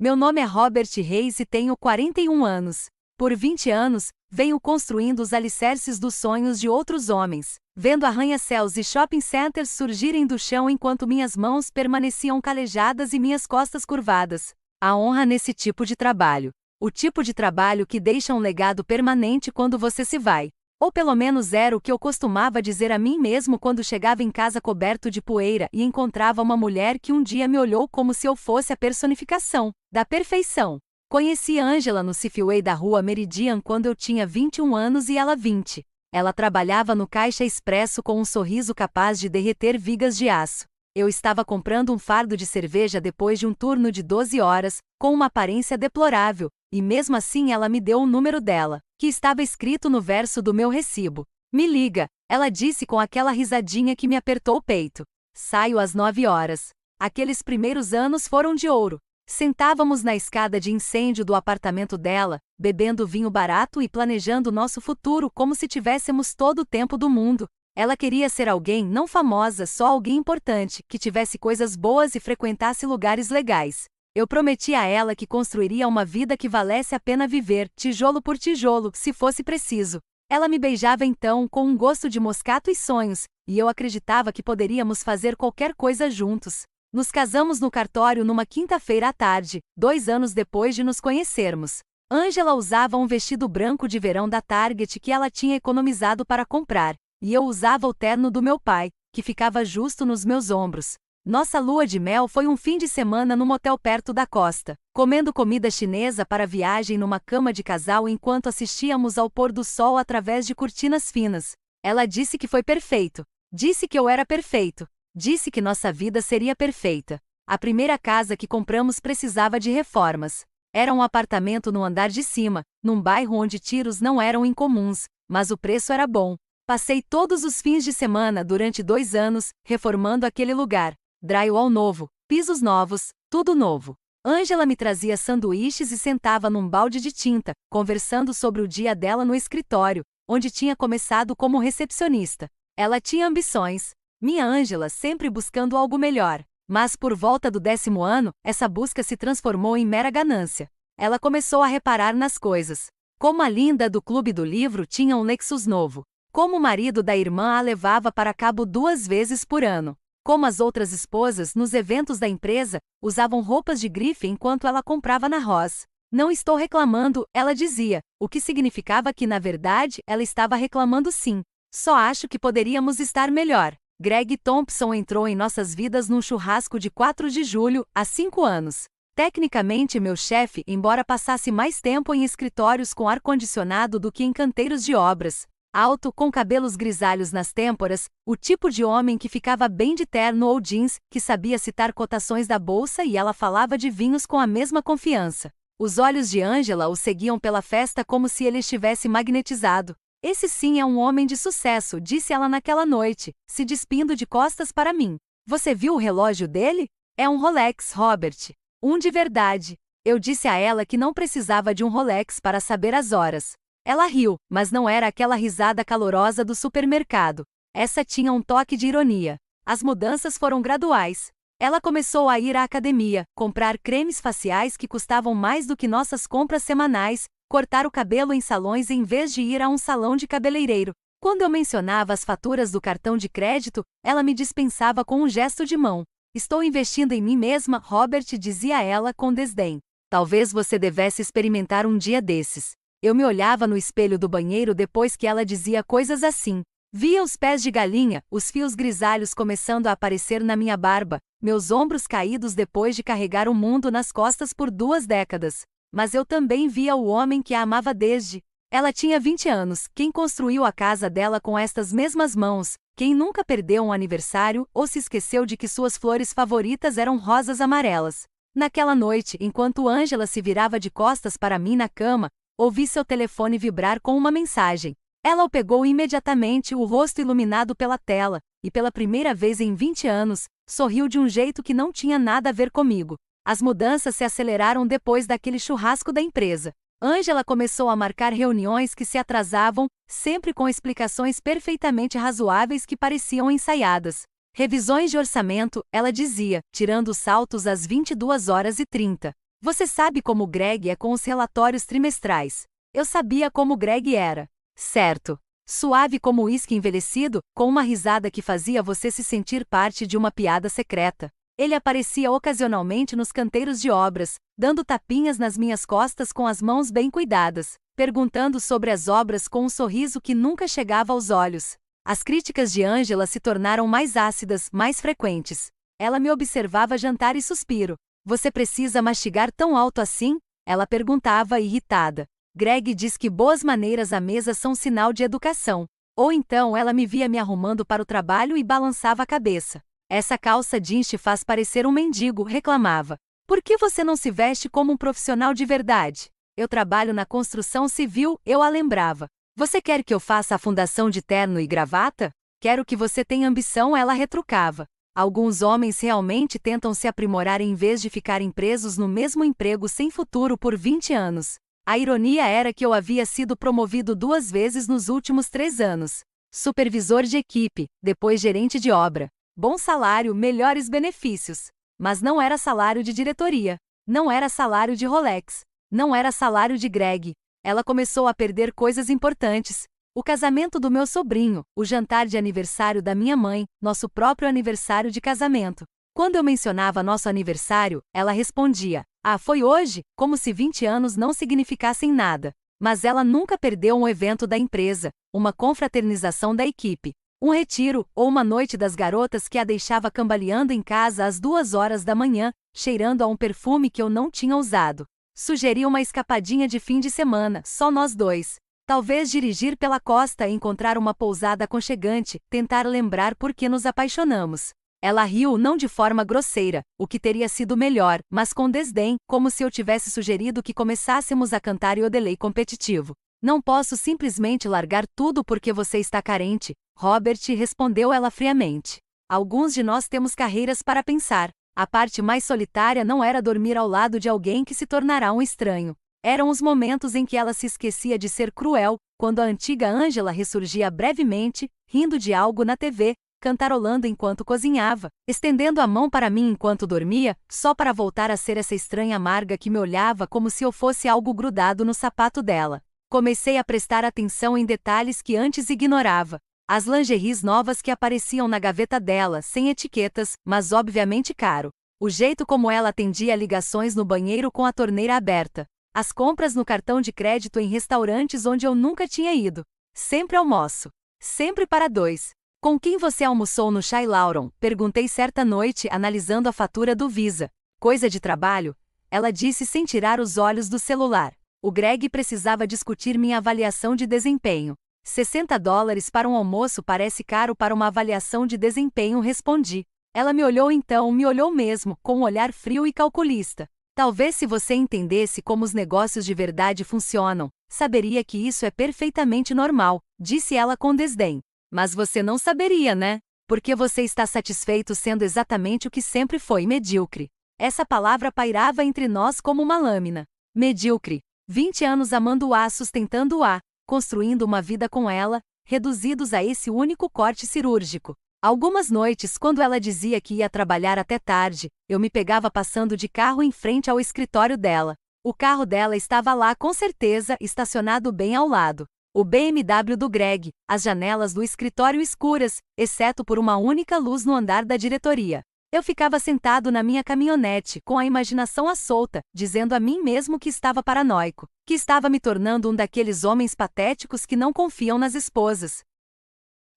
Meu nome é Robert Reis e tenho 41 anos. Por 20 anos, venho construindo os alicerces dos sonhos de outros homens, vendo arranha-céus e shopping centers surgirem do chão enquanto minhas mãos permaneciam calejadas e minhas costas curvadas. Há honra nesse tipo de trabalho. O tipo de trabalho que deixa um legado permanente quando você se vai. Ou pelo menos era o que eu costumava dizer a mim mesmo quando chegava em casa coberto de poeira e encontrava uma mulher que um dia me olhou como se eu fosse a personificação da perfeição. Conheci Angela no Safeway da rua Meridian quando eu tinha 21 anos e ela 20. Ela trabalhava no caixa expresso com um sorriso capaz de derreter vigas de aço. Eu estava comprando um fardo de cerveja depois de um turno de 12 horas, com uma aparência deplorável, e mesmo assim ela me deu o número dela, que estava escrito no verso do meu recibo. Me liga, ela disse com aquela risadinha que me apertou o peito. Saio às 9 horas. Aqueles primeiros anos foram de ouro. Sentávamos na escada de incêndio do apartamento dela, bebendo vinho barato e planejando nosso futuro como se tivéssemos todo o tempo do mundo. Ela queria ser alguém não famosa, só alguém importante, que tivesse coisas boas e frequentasse lugares legais. Eu prometi a ela que construiria uma vida que valesse a pena viver, tijolo por tijolo, se fosse preciso. Ela me beijava então com um gosto de moscato e sonhos, e eu acreditava que poderíamos fazer qualquer coisa juntos. Nos casamos no cartório numa quinta-feira à tarde, 2 anos depois de nos conhecermos. Angela usava um vestido branco de verão da Target que ela tinha economizado para comprar, e eu usava o terno do meu pai, que ficava justo nos meus ombros. Nossa lua de mel foi um fim de semana num motel perto da costa, comendo comida chinesa para a viagem numa cama de casal enquanto assistíamos ao pôr do sol através de cortinas finas. Ela disse que foi perfeito. Disse que eu era perfeito. Disse que nossa vida seria perfeita. A primeira casa que compramos precisava de reformas. Era um apartamento no andar de cima, num bairro onde tiros não eram incomuns, mas o preço era bom. Passei todos os fins de semana durante 2 anos, reformando aquele lugar. Drywall novo, pisos novos, tudo novo. Angela me trazia sanduíches e sentava num balde de tinta, conversando sobre o dia dela no escritório, onde tinha começado como recepcionista. Ela tinha ambições. Minha Angela sempre buscando algo melhor. Mas por volta do 10º ano, essa busca se transformou em mera ganância. Ela começou a reparar nas coisas. Como a Linda do Clube do Livro tinha um Lexus novo. Como o marido da irmã a levava para cabo 2 vezes por ano. Como as outras esposas, nos eventos da empresa, usavam roupas de grife enquanto ela comprava na Ross. Não estou reclamando, ela dizia, o que significava que, na verdade, ela estava reclamando sim. Só acho que poderíamos estar melhor. Greg Thompson entrou em nossas vidas num churrasco de 4 de julho, há 5 anos. Tecnicamente meu chefe, embora passasse mais tempo em escritórios com ar-condicionado do que em canteiros de obras. Alto, com cabelos grisalhos nas têmporas, o tipo de homem que ficava bem de terno ou jeans, que sabia citar cotações da bolsa e ela falava de vinhos com a mesma confiança. Os olhos de Angela o seguiam pela festa como se ele estivesse magnetizado. Esse sim é um homem de sucesso, disse ela naquela noite, se despindo de costas para mim. Você viu o relógio dele? É um Rolex, Robert. Um de verdade. Eu disse a ela que não precisava de um Rolex para saber as horas. Ela riu, mas não era aquela risada calorosa do supermercado. Essa tinha um toque de ironia. As mudanças foram graduais. Ela começou a ir à academia, comprar cremes faciais que custavam mais do que nossas compras semanais, cortar o cabelo em salões em vez de ir a um salão de cabeleireiro. Quando eu mencionava as faturas do cartão de crédito, ela me dispensava com um gesto de mão. Estou investindo em mim mesma, Robert, dizia ela com desdém. Talvez você devesse experimentar um dia desses. Eu me olhava no espelho do banheiro depois que ela dizia coisas assim. Via os pés de galinha, os fios grisalhos começando a aparecer na minha barba, meus ombros caídos depois de carregar o mundo nas costas por 2 décadas. Mas eu também via o homem que a amava desde. Ela tinha 20 anos, quem construiu a casa dela com estas mesmas mãos, quem nunca perdeu um aniversário ou se esqueceu de que suas flores favoritas eram rosas amarelas. Naquela noite, enquanto Angela se virava de costas para mim na cama, ouvi seu telefone vibrar com uma mensagem. Ela o pegou imediatamente, o rosto iluminado pela tela, e pela primeira vez em 20 anos, sorriu de um jeito que não tinha nada a ver comigo. As mudanças se aceleraram depois daquele churrasco da empresa. Angela começou a marcar reuniões que se atrasavam, sempre com explicações perfeitamente razoáveis que pareciam ensaiadas. Revisões de orçamento, ela dizia, tirando os saltos às 22h30. Você sabe como Greg é com os relatórios trimestrais. Eu sabia como Greg era. Certo. Suave como uísque envelhecido, com uma risada que fazia você se sentir parte de uma piada secreta. Ele aparecia ocasionalmente nos canteiros de obras, dando tapinhas nas minhas costas com as mãos bem cuidadas, perguntando sobre as obras com um sorriso que nunca chegava aos olhos. As críticas de Angela se tornaram mais ácidas, mais frequentes. Ela me observava jantar e suspiro. Você precisa mastigar tão alto assim? Ela perguntava irritada. Greg diz que boas maneiras à mesa são sinal de educação. Ou então ela me via me arrumando para o trabalho e balançava a cabeça. Essa calça jeans te faz parecer um mendigo, reclamava. Por que você não se veste como um profissional de verdade? Eu trabalho na construção civil, eu a lembrava. Você quer que eu faça a fundação de terno e gravata? Quero que você tenha ambição, ela retrucava. Alguns homens realmente tentam se aprimorar em vez de ficarem presos no mesmo emprego sem futuro por 20 anos. A ironia era que eu havia sido promovido 2 vezes nos últimos 3 anos. Supervisor de equipe, depois gerente de obra. Bom salário, melhores benefícios. Mas não era salário de diretoria. Não era salário de Rolex. Não era salário de Greg. Ela começou a perder coisas importantes. O casamento do meu sobrinho, o jantar de aniversário da minha mãe, nosso próprio aniversário de casamento. Quando eu mencionava nosso aniversário, ela respondia: "Ah, foi hoje?", como se 20 anos não significassem nada. Mas ela nunca perdeu um evento da empresa, uma confraternização da equipe, um retiro, ou uma noite das garotas que a deixava cambaleando em casa às 2 horas da manhã, cheirando a um perfume que eu não tinha usado. Sugeri uma escapadinha de fim de semana, só nós dois. Talvez dirigir pela costa e encontrar uma pousada aconchegante, tentar lembrar por que nos apaixonamos. Ela riu não de forma grosseira, o que teria sido melhor, mas com desdém, como se eu tivesse sugerido que começássemos a cantar Yodelay competitivo. Não posso simplesmente largar tudo porque você está carente, Robert, respondeu ela friamente. Alguns de nós temos carreiras para pensar. A parte mais solitária não era dormir ao lado de alguém que se tornará um estranho. Eram os momentos em que ela se esquecia de ser cruel, quando a antiga Angela ressurgia brevemente, rindo de algo na TV, cantarolando enquanto cozinhava, estendendo a mão para mim enquanto dormia, só para voltar a ser essa estranha amarga que me olhava como se eu fosse algo grudado no sapato dela. Comecei a prestar atenção em detalhes que antes ignorava. As lingeries novas que apareciam na gaveta dela, sem etiquetas, mas obviamente caro. O jeito como ela atendia ligações no banheiro com a torneira aberta. As compras no cartão de crédito em restaurantes onde eu nunca tinha ido. Sempre almoço. Sempre para 2. Com quem você almoçou no Chai Lauron? Perguntei certa noite, analisando a fatura do Visa. Coisa de trabalho? Ela disse sem tirar os olhos do celular. O Greg precisava discutir minha avaliação de desempenho. $60 para um almoço parece caro para uma avaliação de desempenho, respondi. Ela me olhou então, me olhou mesmo, com um olhar frio e calculista. Talvez se você entendesse como os negócios de verdade funcionam, saberia que isso é perfeitamente normal, disse ela com desdém. Mas você não saberia, né? Porque você está satisfeito sendo exatamente o que sempre foi, medíocre. Essa palavra pairava entre nós como uma lâmina. Medíocre. 20 anos amando-a, sustentando-a, construindo uma vida com ela, reduzidos a esse único corte cirúrgico. Algumas noites, quando ela dizia que ia trabalhar até tarde, eu me pegava passando de carro em frente ao escritório dela. O carro dela estava lá com certeza, estacionado bem ao lado. O BMW do Greg, as janelas do escritório escuras, exceto por uma única luz no andar da diretoria. Eu ficava sentado na minha caminhonete, com a imaginação à solta, dizendo a mim mesmo que estava paranoico, que estava me tornando um daqueles homens patéticos que não confiam nas esposas.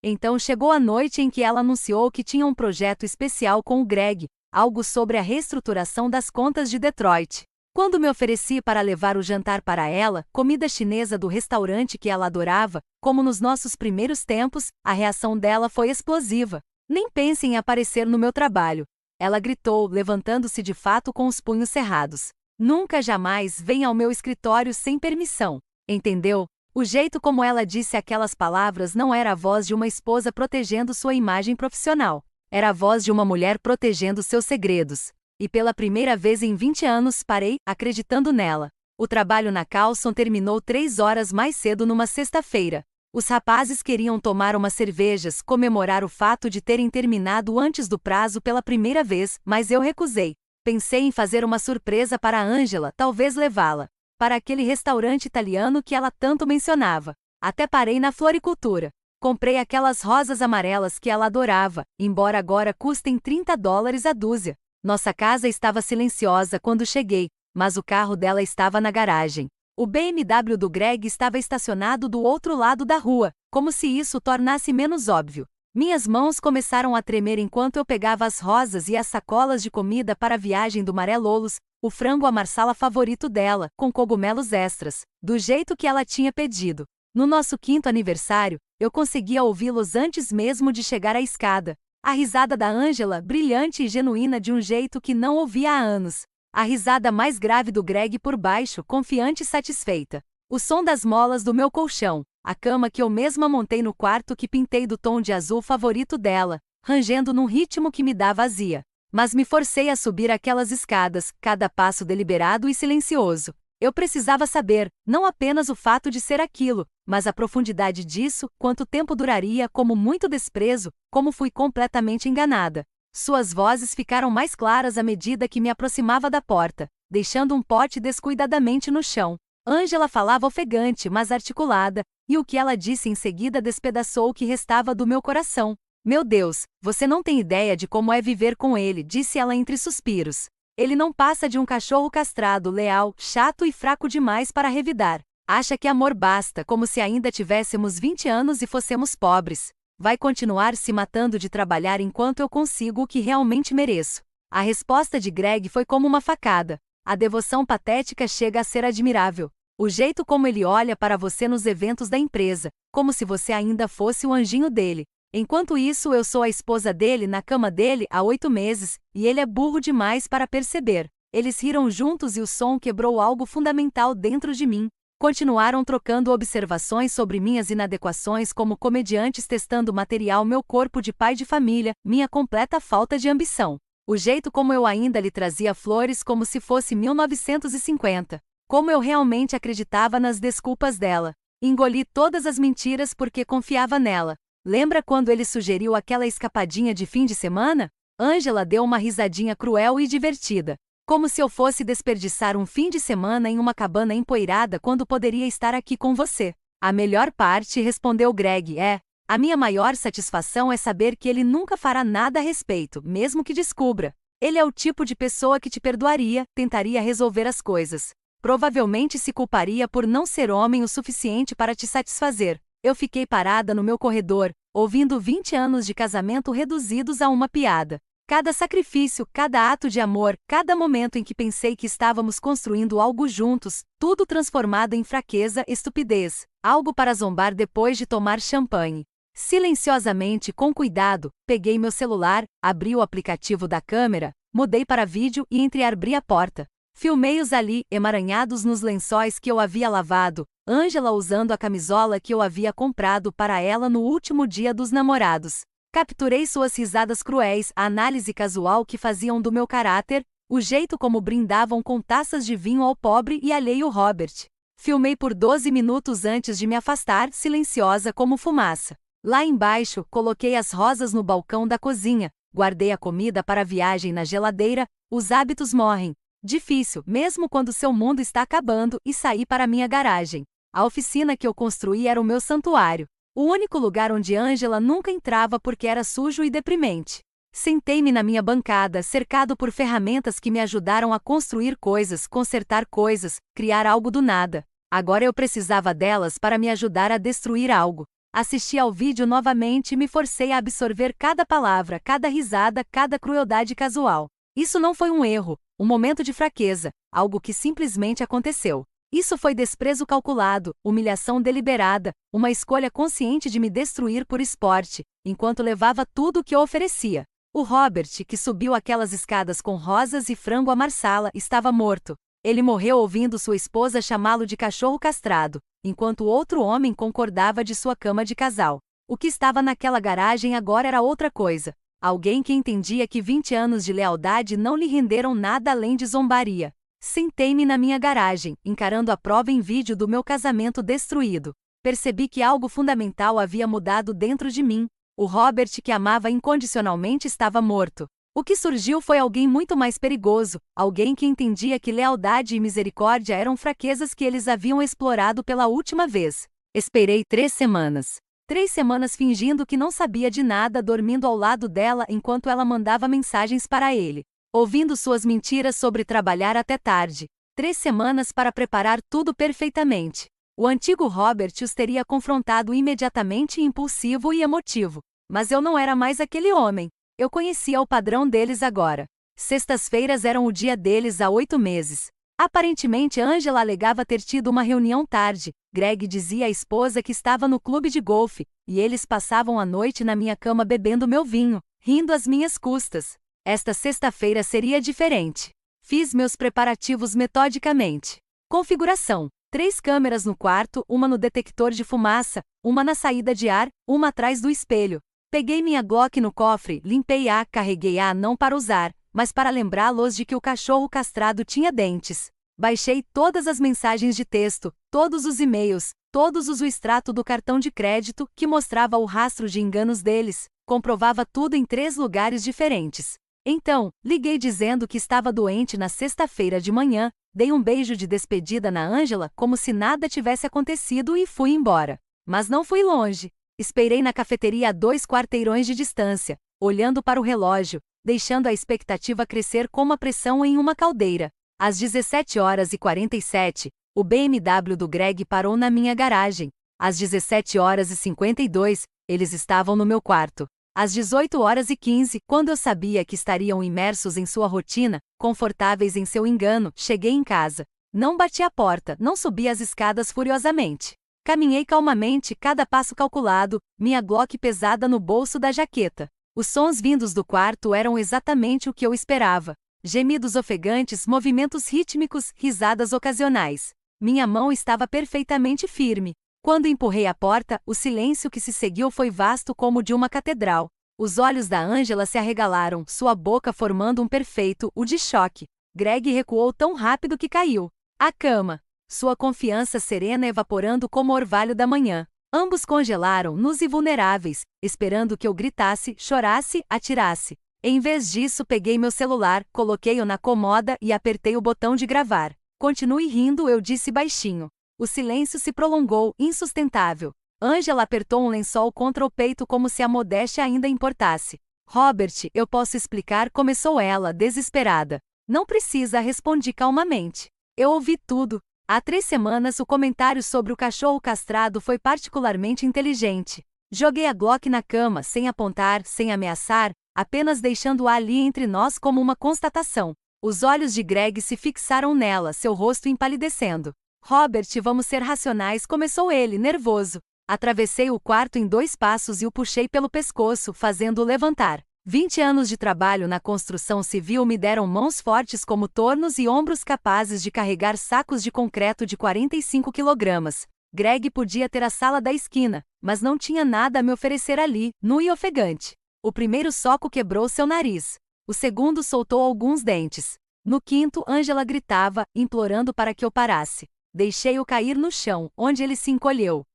Então chegou a noite em que ela anunciou que tinha um projeto especial com o Greg, algo sobre a reestruturação das contas de Detroit. Quando me ofereci para levar o jantar para ela, comida chinesa do restaurante que ela adorava, como nos nossos primeiros tempos, a reação dela foi explosiva. Nem pense em aparecer no meu trabalho. Ela gritou, levantando-se de fato com os punhos cerrados. Nunca jamais venha ao meu escritório sem permissão. Entendeu? O jeito como ela disse aquelas palavras não era a voz de uma esposa protegendo sua imagem profissional. Era a voz de uma mulher protegendo seus segredos. E pela primeira vez em 20 anos parei, acreditando nela. O trabalho na Carlson terminou 3 horas mais cedo numa sexta-feira. Os rapazes queriam tomar umas cervejas, comemorar o fato de terem terminado antes do prazo pela primeira vez, mas eu recusei. Pensei em fazer uma surpresa para a Ângela, talvez levá-la para aquele restaurante italiano que ela tanto mencionava. Até parei na floricultura. Comprei aquelas rosas amarelas que ela adorava, embora agora custem $30 a dúzia. Nossa casa estava silenciosa quando cheguei, mas o carro dela estava na garagem. O BMW do Greg estava estacionado do outro lado da rua, como se isso tornasse menos óbvio. Minhas mãos começaram a tremer enquanto eu pegava as rosas e as sacolas de comida para a viagem do Marelolos, o frango à marsala favorito dela, com cogumelos extras, do jeito que ela tinha pedido. No nosso 5º aniversário, eu conseguia ouvi-los antes mesmo de chegar à escada. A risada da Ângela, brilhante e genuína de um jeito que não ouvia há anos. A risada mais grave do Greg por baixo, confiante e satisfeita. O som das molas do meu colchão, a cama que eu mesma montei no quarto que pintei do tom de azul favorito dela, rangendo num ritmo que me dava azia. Mas me forcei a subir aquelas escadas, cada passo deliberado e silencioso. Eu precisava saber, não apenas o fato de ser aquilo, mas a profundidade disso, quanto tempo duraria, como muito desprezo, como fui completamente enganada. Suas vozes ficaram mais claras à medida que me aproximava da porta, deixando um pote descuidadamente no chão. Ângela falava ofegante, mas articulada, e o que ela disse em seguida despedaçou o que restava do meu coração. Meu Deus, você não tem ideia de como é viver com ele, disse ela entre suspiros. Ele não passa de um cachorro castrado, leal, chato e fraco demais para revidar. Acha que amor basta, como se ainda tivéssemos 20 anos e fossemos pobres. Vai continuar se matando de trabalhar enquanto eu consigo o que realmente mereço. A resposta de Greg foi como uma facada. A devoção patética chega a ser admirável. O jeito como ele olha para você nos eventos da empresa, como se você ainda fosse o anjinho dele. Enquanto isso, eu sou a esposa dele na cama dele há 8 meses, e ele é burro demais para perceber. Eles riram juntos e o som quebrou algo fundamental dentro de mim. Continuaram trocando observações sobre minhas inadequações como comediantes testando material, meu corpo de pai de família, minha completa falta de ambição. O jeito como eu ainda lhe trazia flores como se fosse 1950. Como eu realmente acreditava nas desculpas dela. Engoli todas as mentiras porque confiava nela. Lembra quando ele sugeriu aquela escapadinha de fim de semana? Ângela deu uma risadinha cruel e divertida. Como se eu fosse desperdiçar um fim de semana em uma cabana empoeirada quando poderia estar aqui com você. A melhor parte, respondeu Greg, é. A minha maior satisfação é saber que ele nunca fará nada a respeito, mesmo que descubra. Ele é o tipo de pessoa que te perdoaria, tentaria resolver as coisas. Provavelmente se culparia por não ser homem o suficiente para te satisfazer. Eu fiquei parada no meu corredor, ouvindo 20 anos de casamento reduzidos a uma piada. Cada sacrifício, cada ato de amor, cada momento em que pensei que estávamos construindo algo juntos, tudo transformado em fraqueza, estupidez, algo para zombar depois de tomar champanhe. Silenciosamente, com cuidado, peguei meu celular, abri o aplicativo da câmera, mudei para vídeo e entreabri a porta. Filmei-os ali, emaranhados nos lençóis que eu havia lavado, Ângela usando a camisola que eu havia comprado para ela no último dia dos namorados. Capturei suas risadas cruéis, a análise casual que faziam do meu caráter, o jeito como brindavam com taças de vinho ao pobre e alheio Robert. Filmei por 12 minutos antes de me afastar, silenciosa como fumaça. Lá embaixo, coloquei as rosas no balcão da cozinha, guardei a comida para a viagem na geladeira, os hábitos morrem. Difícil, mesmo quando seu mundo está acabando, e saí para minha garagem. A oficina que eu construí era o meu santuário. O único lugar onde Ângela nunca entrava porque era sujo e deprimente. Sentei-me na minha bancada, cercado por ferramentas que me ajudaram a construir coisas, consertar coisas, criar algo do nada. Agora eu precisava delas para me ajudar a destruir algo. Assisti ao vídeo novamente e me forcei a absorver cada palavra, cada risada, cada crueldade casual. Isso não foi um erro, um momento de fraqueza, algo que simplesmente aconteceu. Isso foi desprezo calculado, humilhação deliberada, uma escolha consciente de me destruir por esporte, enquanto levava tudo o que eu oferecia. O Robert, que subiu aquelas escadas com rosas e frango à marsala, estava morto. Ele morreu ouvindo sua esposa chamá-lo de cachorro castrado, enquanto outro homem concordava de sua cama de casal. O que estava naquela garagem agora era outra coisa. Alguém que entendia que 20 anos de lealdade não lhe renderam nada além de zombaria. Sentei-me na minha garagem, encarando a prova em vídeo do meu casamento destruído. Percebi que algo fundamental havia mudado dentro de mim. O Robert que amava incondicionalmente estava morto. O que surgiu foi alguém muito mais perigoso, alguém que entendia que lealdade e misericórdia eram fraquezas que eles haviam explorado pela última vez. Esperei 3 semanas. 3 semanas fingindo que não sabia de nada, dormindo ao lado dela enquanto ela mandava mensagens para ele. Ouvindo suas mentiras sobre trabalhar até tarde. 3 semanas para preparar tudo perfeitamente. O antigo Robert os teria confrontado imediatamente, impulsivo e emotivo. Mas eu não era mais aquele homem. Eu conhecia o padrão deles agora. Sextas-feiras eram o dia deles há 8 meses. Aparentemente Angela alegava ter tido uma reunião tarde. Greg dizia à esposa que estava no clube de golfe, e eles passavam a noite na minha cama bebendo meu vinho, rindo às minhas custas. Esta sexta-feira seria diferente. Fiz meus preparativos metodicamente. Configuração: 3 câmeras no quarto, uma no detector de fumaça, uma na saída de ar, uma atrás do espelho. Peguei minha Glock no cofre, limpei-a, carreguei-a não para usar, mas para lembrá-los de que o cachorro castrado tinha dentes. Baixei todas as mensagens de texto, todos os e-mails, todos o extrato do cartão de crédito, que mostrava o rastro de enganos deles, comprovava tudo em 3 lugares diferentes. Então, liguei dizendo que estava doente na sexta-feira de manhã, dei um beijo de despedida na Angela como se nada tivesse acontecido e fui embora. Mas não fui longe. Esperei na cafeteria a 2 quarteirões de distância, olhando para o relógio, deixando a expectativa crescer como a pressão em uma caldeira. Às 17h47, o BMW do Greg parou na minha garagem. Às 17h52, eles estavam no meu quarto. Às 18h15, quando eu sabia que estariam imersos em sua rotina, confortáveis em seu engano, cheguei em casa. Não bati a porta, não subi as escadas furiosamente. Caminhei calmamente, cada passo calculado, minha Glock pesada no bolso da jaqueta. Os sons vindos do quarto eram exatamente o que eu esperava. Gemidos ofegantes, movimentos rítmicos, risadas ocasionais. Minha mão estava perfeitamente firme. Quando empurrei a porta, o silêncio que se seguiu foi vasto como o de uma catedral. Os olhos da Angela se arregalaram, sua boca formando um perfeito U de choque. Greg recuou tão rápido que caiu. A cama. Sua confiança serena evaporando como o orvalho da manhã. Ambos congelaram, nus e vulneráveis, esperando que eu gritasse, chorasse, atirasse. Em vez disso, peguei meu celular, coloquei-o na comoda e apertei o botão de gravar. Continue rindo, eu disse baixinho. O silêncio se prolongou, insustentável. Angela apertou um lençol contra o peito como se a modéstia ainda importasse. Robert, eu posso explicar, começou ela, desesperada. Não precisa, respondi calmamente. Eu ouvi tudo. Há 3 semanas o comentário sobre o cachorro castrado foi particularmente inteligente. Joguei a Glock na cama, sem apontar, sem ameaçar, apenas deixando-a ali entre nós como uma constatação. Os olhos de Greg se fixaram nela, seu rosto empalidecendo. Robert, vamos ser racionais, começou ele, nervoso. Atravessei o quarto em 2 passos e o puxei pelo pescoço, fazendo-o levantar. 20 anos de trabalho na construção civil me deram mãos fortes como tornos e ombros capazes de carregar sacos de concreto de 45 kg. Greg podia ter a sala da esquina, mas não tinha nada a me oferecer ali, nu e ofegante. O primeiro soco quebrou seu nariz. O segundo soltou alguns dentes. No quinto, Angela gritava, implorando para que eu parasse. Deixei-o cair no chão, onde ele se encolheu.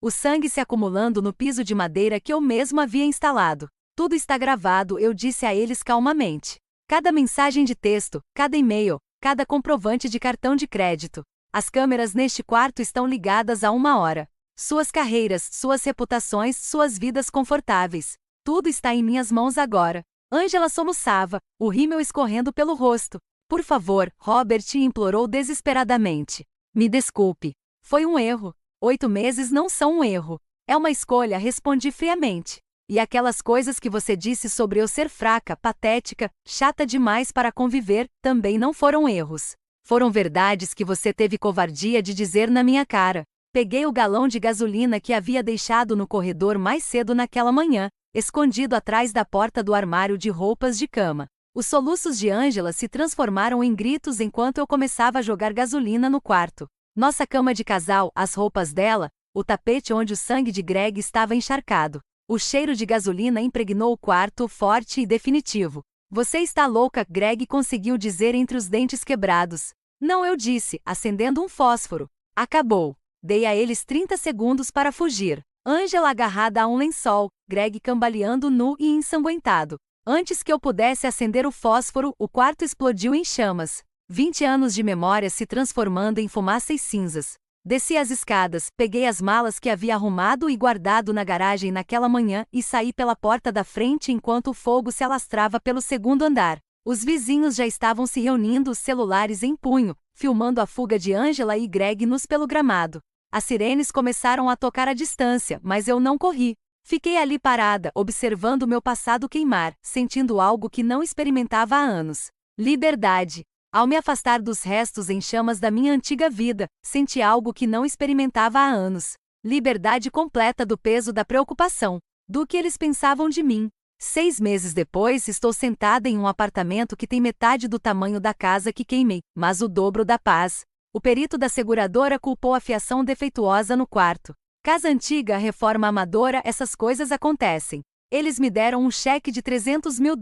O sangue se acumulando no piso de madeira que eu mesmo havia instalado. Tudo está gravado, eu disse a eles calmamente. Cada mensagem de texto, cada e-mail, cada comprovante de cartão de crédito. As câmeras neste quarto estão ligadas a 1 hora. Suas carreiras, suas reputações, suas vidas confortáveis. Tudo está em minhas mãos agora. Angela soluçava, o rímel escorrendo pelo rosto. Por favor, Robert, implorou desesperadamente. Me desculpe. Foi um erro. 8 meses não são um erro. É uma escolha, respondi friamente. E aquelas coisas que você disse sobre eu ser fraca, patética, chata demais para conviver, também não foram erros. Foram verdades que você teve covardia de dizer na minha cara. Peguei o galão de gasolina que havia deixado no corredor mais cedo naquela manhã, escondido atrás da porta do armário de roupas de cama. Os soluços de Angela se transformaram em gritos enquanto eu começava a jogar gasolina no quarto. Nossa cama de casal, as roupas dela, o tapete onde o sangue de Greg estava encharcado. O cheiro de gasolina impregnou o quarto, forte e definitivo. Você está louca, Greg conseguiu dizer entre os dentes quebrados. Não, eu disse, acendendo um fósforo. Acabou. Dei a eles 30 segundos para fugir. Angela agarrada a um lençol, Greg cambaleando nu e ensanguentado. Antes que eu pudesse acender o fósforo, o quarto explodiu em chamas. 20 anos de memória se transformando em fumaça e cinzas. Desci as escadas, peguei as malas que havia arrumado e guardado na garagem naquela manhã e saí pela porta da frente enquanto o fogo se alastrava pelo segundo andar. Os vizinhos já estavam se reunindo, os celulares em punho, filmando a fuga de Angela e Greg nus pelo gramado. As sirenes começaram a tocar à distância, mas eu não corri. Fiquei ali parada, observando meu passado queimar, sentindo algo que não experimentava há anos. Liberdade. Ao me afastar dos restos em chamas da minha antiga vida, senti algo que não experimentava há anos. Liberdade completa do peso da preocupação, do que eles pensavam de mim. 6 meses depois, estou sentada em um apartamento que tem metade do tamanho da casa que queimei, mas o dobro da paz. O perito da seguradora culpou a fiação defeituosa no quarto. Casa antiga, reforma amadora, essas coisas acontecem. Eles me deram um cheque de $300 mil.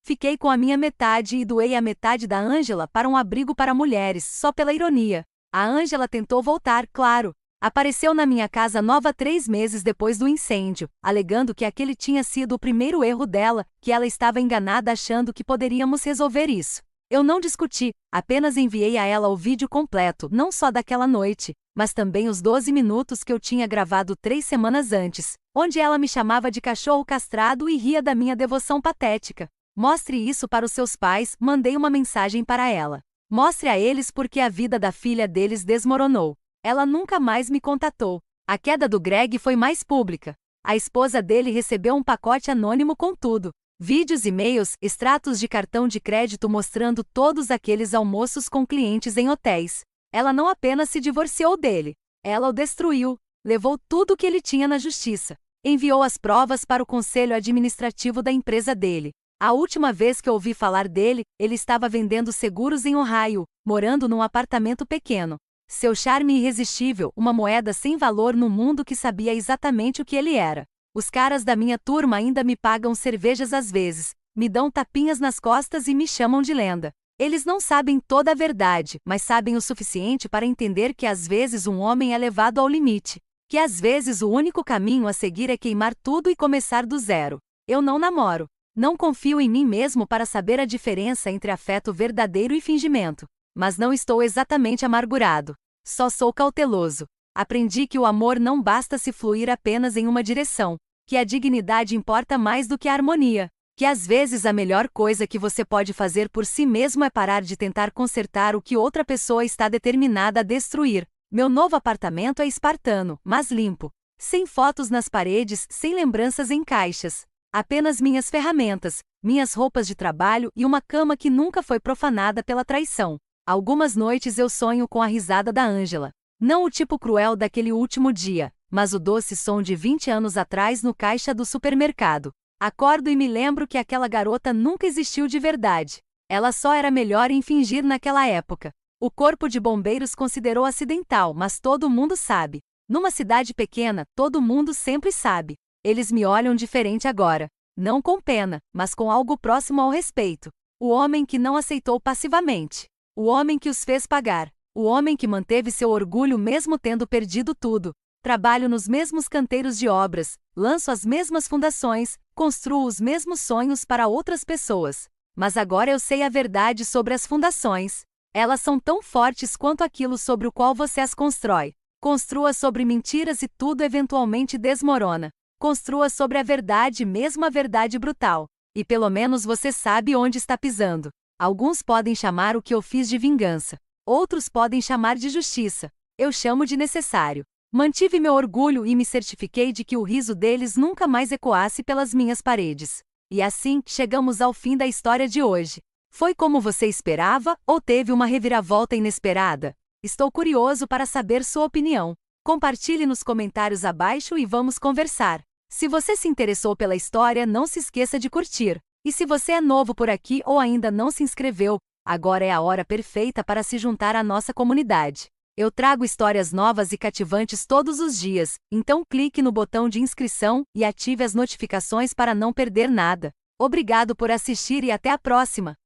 Fiquei com a minha metade e doei a metade da Angela para um abrigo para mulheres, só pela ironia. A Angela tentou voltar, claro. Apareceu na minha casa nova 3 meses depois do incêndio, alegando que aquele tinha sido o primeiro erro dela, que ela estava enganada achando que poderíamos resolver isso. Eu não discuti, apenas enviei a ela o vídeo completo, não só daquela noite, mas também os 12 minutos que eu tinha gravado 3 semanas antes, onde ela me chamava de cachorro castrado e ria da minha devoção patética. Mostre isso para os seus pais, mandei uma mensagem para ela. Mostre a eles porque a vida da filha deles desmoronou. Ela nunca mais me contatou. A queda do Greg foi mais pública. A esposa dele recebeu um pacote anônimo com tudo. Vídeos, e-mails, extratos de cartão de crédito mostrando todos aqueles almoços com clientes em hotéis. Ela não apenas se divorciou dele, ela o destruiu, levou tudo o que ele tinha na justiça. Enviou as provas para o conselho administrativo da empresa dele. A última vez que ouvi falar dele, ele estava vendendo seguros em Ohio, morando num apartamento pequeno. Seu charme irresistível, uma moeda sem valor no mundo que sabia exatamente o que ele era. Os caras da minha turma ainda me pagam cervejas às vezes, me dão tapinhas nas costas e me chamam de lenda. Eles não sabem toda a verdade, mas sabem o suficiente para entender que às vezes um homem é levado ao limite. Que às vezes o único caminho a seguir é queimar tudo e começar do zero. Eu não namoro. Não confio em mim mesmo para saber a diferença entre afeto verdadeiro e fingimento. Mas não estou exatamente amargurado. Só sou cauteloso. Aprendi que o amor não basta se fluir apenas em uma direção. Que a dignidade importa mais do que a harmonia. Que às vezes a melhor coisa que você pode fazer por si mesmo é parar de tentar consertar o que outra pessoa está determinada a destruir. Meu novo apartamento é espartano, mas limpo. Sem fotos nas paredes, sem lembranças em caixas. Apenas minhas ferramentas, minhas roupas de trabalho e uma cama que nunca foi profanada pela traição. Algumas noites eu sonho com a risada da Angela. Não o tipo cruel daquele último dia, mas o doce som de 20 anos atrás no caixa do supermercado. Acordo e me lembro que aquela garota nunca existiu de verdade. Ela só era melhor em fingir naquela época. O corpo de bombeiros considerou acidental, mas todo mundo sabe. Numa cidade pequena, todo mundo sempre sabe. Eles me olham diferente agora. Não com pena, mas com algo próximo ao respeito. O homem que não aceitou passivamente. O homem que os fez pagar. O homem que manteve seu orgulho mesmo tendo perdido tudo. Trabalho nos mesmos canteiros de obras, lanço as mesmas fundações, construo os mesmos sonhos para outras pessoas. Mas agora eu sei a verdade sobre as fundações. Elas são tão fortes quanto aquilo sobre o qual você as constrói. Construa sobre mentiras e tudo eventualmente desmorona. Construa sobre a verdade, mesmo a verdade brutal. E pelo menos você sabe onde está pisando. Alguns podem chamar o que eu fiz de vingança. Outros podem chamar de justiça. Eu chamo de necessário. Mantive meu orgulho e me certifiquei de que o riso deles nunca mais ecoasse pelas minhas paredes. E assim, chegamos ao fim da história de hoje. Foi como você esperava, ou teve uma reviravolta inesperada? Estou curioso para saber sua opinião. Compartilhe nos comentários abaixo e vamos conversar. Se você se interessou pela história, não se esqueça de curtir. E se você é novo por aqui ou ainda não se inscreveu, agora é a hora perfeita para se juntar à nossa comunidade. Eu trago histórias novas e cativantes todos os dias, então clique no botão de inscrição e ative as notificações para não perder nada. Obrigado por assistir e até a próxima!